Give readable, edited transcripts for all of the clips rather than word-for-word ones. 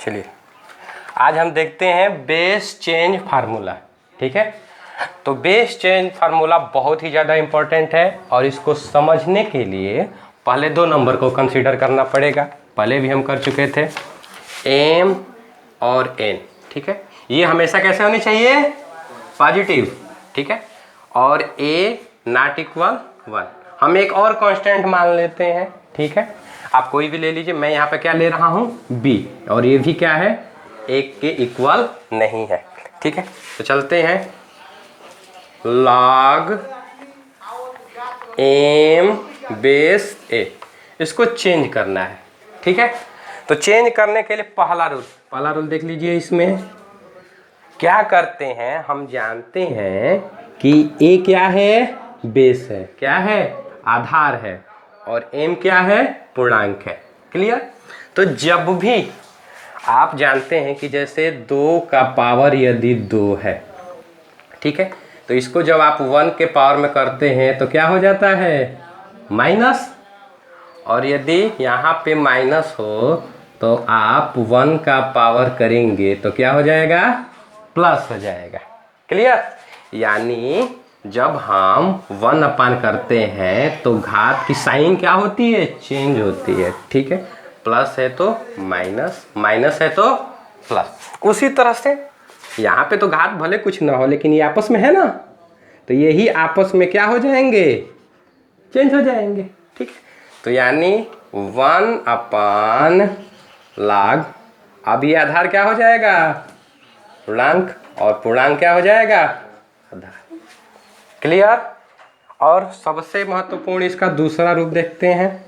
चलिए आज हम देखते हैं बेस चेंज फार्मूला। ठीक है, तो बेस चेंज फार्मूला बहुत ही ज़्यादा इम्पोर्टेंट है और इसको समझने के लिए पहले दो नंबर को कंसीडर करना पड़ेगा। पहले भी हम कर चुके थे, एम और एन। ठीक है, ये हमेशा कैसे होनी चाहिए? पॉजिटिव। ठीक है, और ए नॉट इक्वल 1। हम एक और कांस्टेंट मान लेते हैं। ठीक है, आप कोई भी ले लीजिए, मैं यहाँ पे क्या ले रहा हूँ? बी, और ये भी क्या है? एक के इक्वल नहीं है। ठीक है, तो चलते हैं, लॉग एम बेस ए, इसको चेंज करना है। ठीक है, तो चेंज करने के लिए पहला रूल देख लीजिए। इसमें क्या करते हैं, हम जानते हैं कि ए क्या है? बेस है। क्या है? आधार है। और एम क्या है? पूर्णांक है। क्लियर? तो जब भी आप जानते हैं कि जैसे 2 का पावर यदि 2 है, ठीक है, तो इसको जब आप 1 के पावर में करते हैं तो क्या हो जाता है? माइनस। और यदि यहाँ पे माइनस हो तो आप 1 का पावर करेंगे तो क्या हो जाएगा? प्लस हो जाएगा। क्लियर? यानी जब हम 1 अपान करते हैं तो घात की साइन क्या होती है? चेंज होती है। ठीक है, प्लस है तो माइनस, माइनस है तो प्लस। उसी तरह से यहाँ पे तो घात भले कुछ ना हो, लेकिन ये आपस में है ना, तो यही आपस में क्या हो जाएंगे? चेंज हो जाएंगे। ठीक है, तो यानी 1 अपान log, अब ये आधार क्या हो जाएगा? पूर्णांक, और पूर्णांक क्या हो जाएगा? आधार। क्लियर? और सबसे महत्वपूर्ण इसका दूसरा रूप देखते हैं,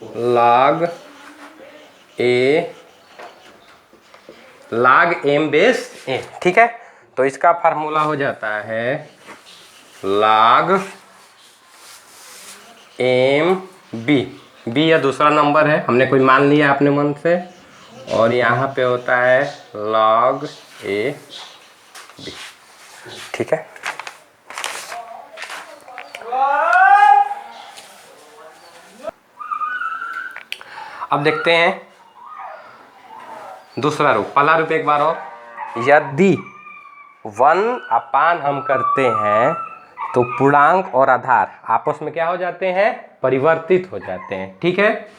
log एम बेस ए। ठीक है, तो इसका फार्मूला हो जाता है log एम बी। बी या दूसरा नंबर है, हमने कोई मान लिया अपने मन से, और यहाँ पे होता है log ए बी। ठीक है, अब देखते हैं दूसरा रूप। पहला रूप एक बार और, यदि 1 अपान हम करते हैं तो पूर्णांक और आधार आपस में क्या हो जाते हैं? परिवर्तित हो जाते हैं। ठीक है,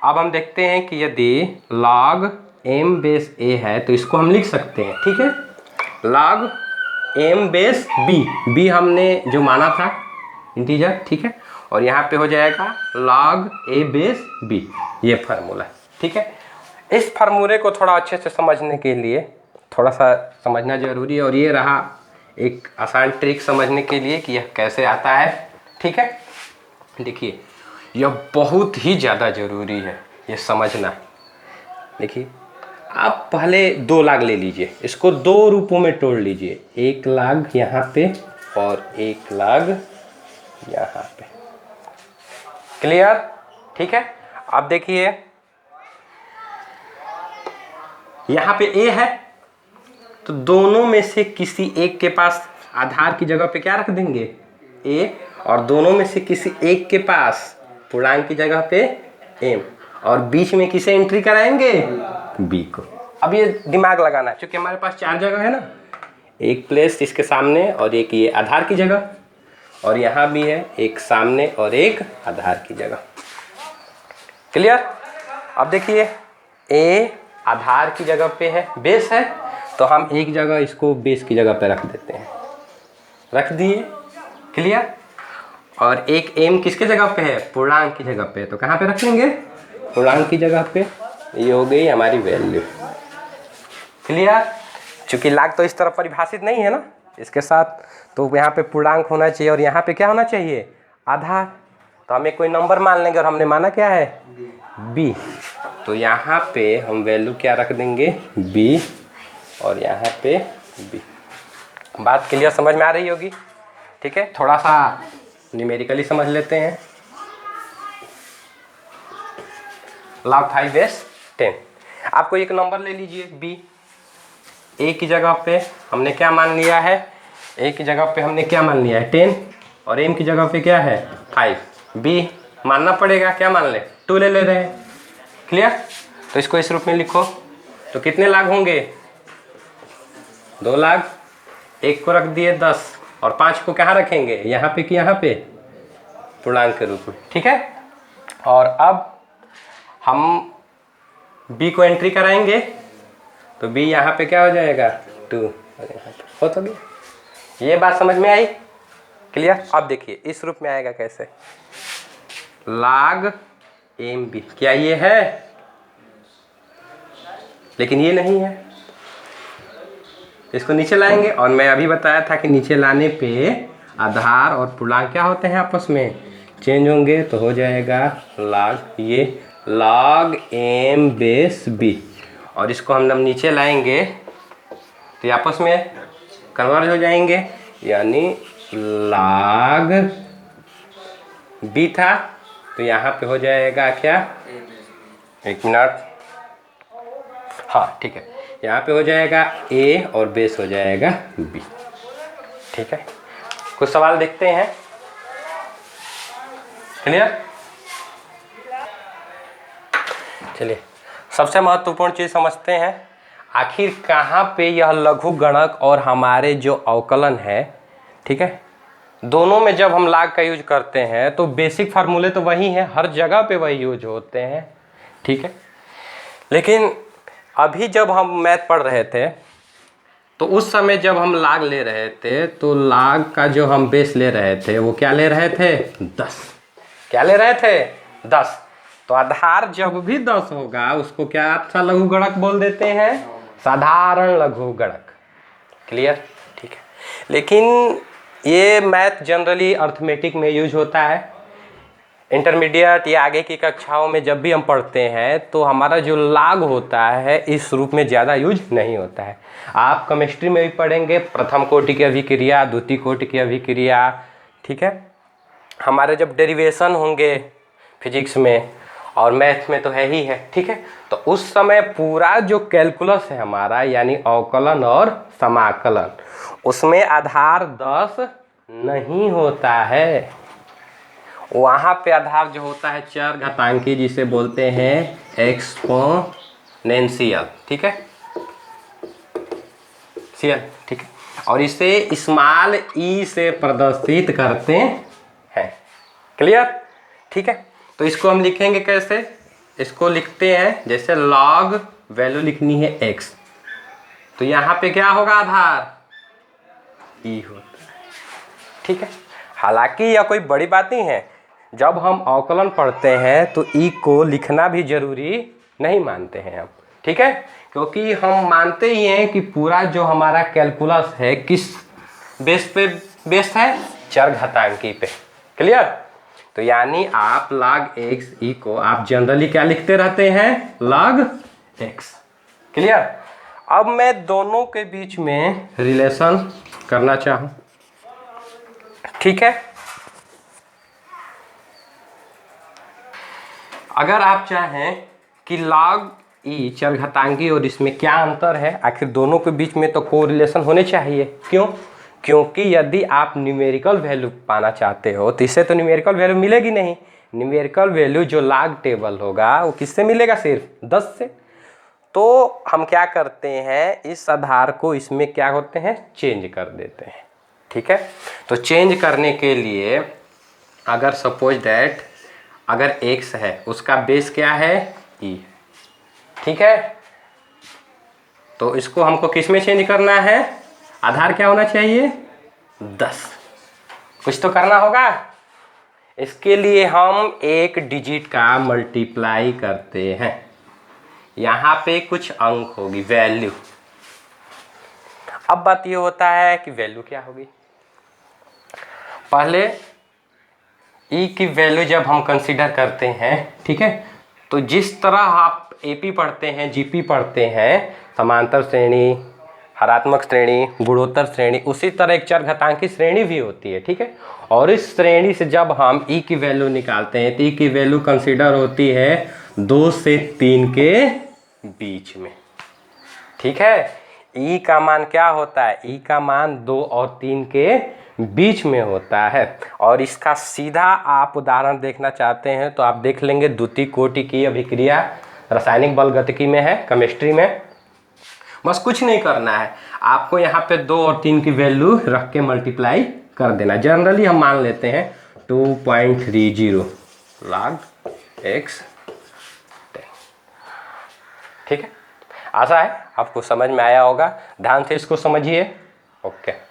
अब हम देखते हैं कि यदि log एम बेस ए है तो इसको हम लिख सकते हैं। ठीक है, log M base B, B हमने जो माना था इंटीजर। ठीक है, और यहाँ पे हो जाएगा log ए बेस बी, ये फार्मूला। ठीक है, इस फार्मूले को थोड़ा अच्छे से समझने के लिए थोड़ा सा समझना जरूरी है, और ये रहा एक आसान ट्रिक समझने के लिए कि यह कैसे आता है। ठीक है, देखिए यह बहुत ही ज़्यादा ज़रूरी है ये समझना। देखिए, आप पहले 2 लाख ले लीजिए, इसको 2 रूपों में तोड़ लीजिए, 1 लाख यहाँ पे और 1 लाख यहाँ पे। क्लियर? ठीक है, अब देखिए यहाँ पे ए है, तो दोनों में से किसी एक के पास आधार की जगह पे क्या रख देंगे? ए, और दोनों में से किसी एक के पास पूर्णांक की जगह पे एम, और बीच में किसे एंट्री कराएंगे? बी को। अब ये दिमाग लगाना, क्योंकि हमारे पास 4 जगह है ना, एक प्लेस इसके सामने और एक ये आधार की जगह, और यहाँ भी है एक सामने और एक आधार की जगह। क्लियर? अब देखिए ए आधार की जगह पे है, बेस है, तो हम एक जगह इसको बेस की जगह पे रख देते हैं, रख दिए। क्लियर? और एक एम किसके जगह पे है? पूर्णांक की जगह पे, तो कहाँ पे रखेंगे? पूर्णांक की जगह पे। ये हो गई हमारी वैल्यू। क्लियर? चूंकि लाग तो इस तरह परिभाषित नहीं है ना इसके साथ, तो यहाँ पे पूर्णांक होना चाहिए और यहाँ पे क्या होना चाहिए? आधार। तो हमें कोई नंबर मान लेंगे, और हमने माना क्या है? बी, तो यहाँ पे हम वैल्यू क्या रख देंगे? बी, और यहाँ पे बी। बात क्लियर समझ में आ रही होगी? ठीक है, थोड़ा सा न्यूमेरिकली समझ लेते हैं। log 5 बेस 10, आपको एक नंबर ले लीजिए बी। ए की जगह पे हमने क्या मान लिया है? ए की जगह पे हमने क्या मान लिया है? 10, और एम की जगह पे क्या है? 5। बी मानना पड़ेगा, क्या मान ले? 2 ले रहे हैं। क्लियर? तो इसको इस रूप में लिखो, तो कितने लाग होंगे? 2 लाग। 1 को रख दिए 10 और 5 को कहाँ रखेंगे? यहाँ पे कि यहाँ पे? पूर्णांक के रूप में, ठीक है। और अब हम b को एंट्री कराएंगे, तो b यहाँ पे क्या हो जाएगा? 2। हो तो गया। ये बात समझ में आई? क्लियर? अब देखिए इस रूप में आएगा कैसे? log mb, क्या ये है? लेकिन ये नहीं है, इसको नीचे लाएंगे। और मैं अभी बताया था कि नीचे लाने पे आधार और पूर्णांक क्या होते हैं? आपस में चेंज होंगे, तो हो जाएगा log, ये log m बेस b। और इसको हम जब नीचे लाएंगे तो ये आपस में कन्वर्ज हो जाएंगे, यानी log b था तो यहाँ पे हो जाएगा क्या? 1 मिनट, हाँ ठीक है, यहाँ पे हो जाएगा a और बेस हो जाएगा b, ठीक है। कुछ सवाल देखते हैं। क्लियर? चलिए सबसे महत्वपूर्ण चीज़ समझते हैं, आखिर कहाँ पे यह लघु गणक और हमारे जो अवकलन है, ठीक है, दोनों में जब हम log का यूज करते हैं तो बेसिक फार्मूले तो वही हैं, हर जगह पे वही यूज होते हैं, ठीक है। लेकिन अभी जब हम मैथ पढ़ रहे थे तो उस समय जब हम log ले रहे थे तो log का जो हम बेस ले रहे थे वो क्या ले रहे थे? 10। क्या ले रहे थे? 10। तो आधार जब भी 10 होगा उसको क्या अच्छा लघु गणक बोल देते हैं? साधारण लघु गणक। क्लियर? ठीक है। लेकिन ये मैथ जनरली अर्थमेटिक में यूज होता है। इंटरमीडिएट या आगे की कक्षाओं में जब भी हम पढ़ते हैं तो हमारा जो log होता है इस रूप में ज़्यादा यूज नहीं होता है। आप केमिस्ट्री में भी पढ़ेंगे, प्रथम कोटि की अभिक्रिया, द्वितीय कोटि की अभिक्रिया, ठीक है। हमारे जब डेरिवेशन होंगे फिजिक्स में और मैथ में तो है ही है, ठीक है। तो उस समय पूरा जो कैलकुलस है हमारा, यानी अवकलन और समाकलन, उसमें आधार 10 नहीं होता है। वहाँ पे आधार जो होता है चर घातांकी, जिसे बोलते हैं एक्सपोनेंशियल, ठीक है, सीएल, ठीक है। और इसे स्मॉल ई से प्रदर्शित करते हैं। क्लियर? ठीक है। तो इसको हम लिखेंगे कैसे? इसको लिखते हैं जैसे log वैल्यू लिखनी है x, तो यहाँ पे क्या होगा? आधार ई होता है, ठीक है। हालांकि यह कोई बड़ी बात नहीं है, जब हम अवकलन पढ़ते हैं तो ई को लिखना भी जरूरी नहीं मानते हैं हम, ठीक है, क्योंकि हम मानते ही हैं कि पूरा जो हमारा कैलकुलस है किस बेस पे बेस्ड है? चर घातांकी पे। क्लियर? तो यानी आप log x ई को आप जनरली क्या लिखते रहते हैं? log x। क्लियर? अब मैं दोनों के बीच में रिलेशन करना चाहूँ, ठीक है। अगर आप चाहें कि log ई चर घातांकी और इसमें क्या अंतर है, आखिर दोनों के बीच में तो कोरिलेशन होने चाहिए। क्यों? क्योंकि यदि आप न्यूमेरिकल वैल्यू पाना चाहते हो तो इससे तो न्यूमेरिकल वैल्यू मिलेगी नहीं। न्यूमेरिकल वैल्यू जो log टेबल होगा वो किससे मिलेगा? सिर्फ 10 से। तो हम क्या करते हैं, इस आधार को इसमें क्या होते हैं? चेंज कर देते हैं, ठीक है। तो चेंज करने के लिए अगर सपोज दैट अगर x है उसका बेस क्या है? e, ठीक है। तो इसको हमको किस में चेंज करना है? आधार क्या होना चाहिए? 10। कुछ तो करना होगा। इसके लिए हम एक डिजिट का मल्टीप्लाई करते हैं, यहाँ पे कुछ अंक होगी, वैल्यू। अब बात ये होता है कि वैल्यू क्या होगी। पहले ई की वैल्यू जब हम कंसीडर करते हैं, ठीक है, तो जिस तरह आप एपी पढ़ते हैं, जीपी पढ़ते हैं, समांतर श्रेणी, हरात्मक श्रेणी, गुणोत्तर श्रेणी, उसी तरह एक चर घातांकी श्रेणी भी होती है, ठीक है। और इस श्रेणी से जब हम ई की वैल्यू निकालते हैं तो ई की वैल्यू कंसीडर होती है 2 से 3 के बीच में, ठीक है। ई का मान क्या होता है? ई का मान 2 और 3 के बीच में होता है। और इसका सीधा आप उदाहरण देखना चाहते हैं तो आप देख लेंगे द्वितीय कोटि की अभिक्रिया रासायनिक बल गतिकी में है, केमिस्ट्री में। बस कुछ नहीं करना है, आपको यहाँ पे 2 और 3 की वैल्यू रख के मल्टीप्लाई कर देना। जनरली हम मान लेते हैं 2.30 log x। ठीक है, आशा है आपको समझ में आया होगा। ध्यान से इसको समझिए। ओके।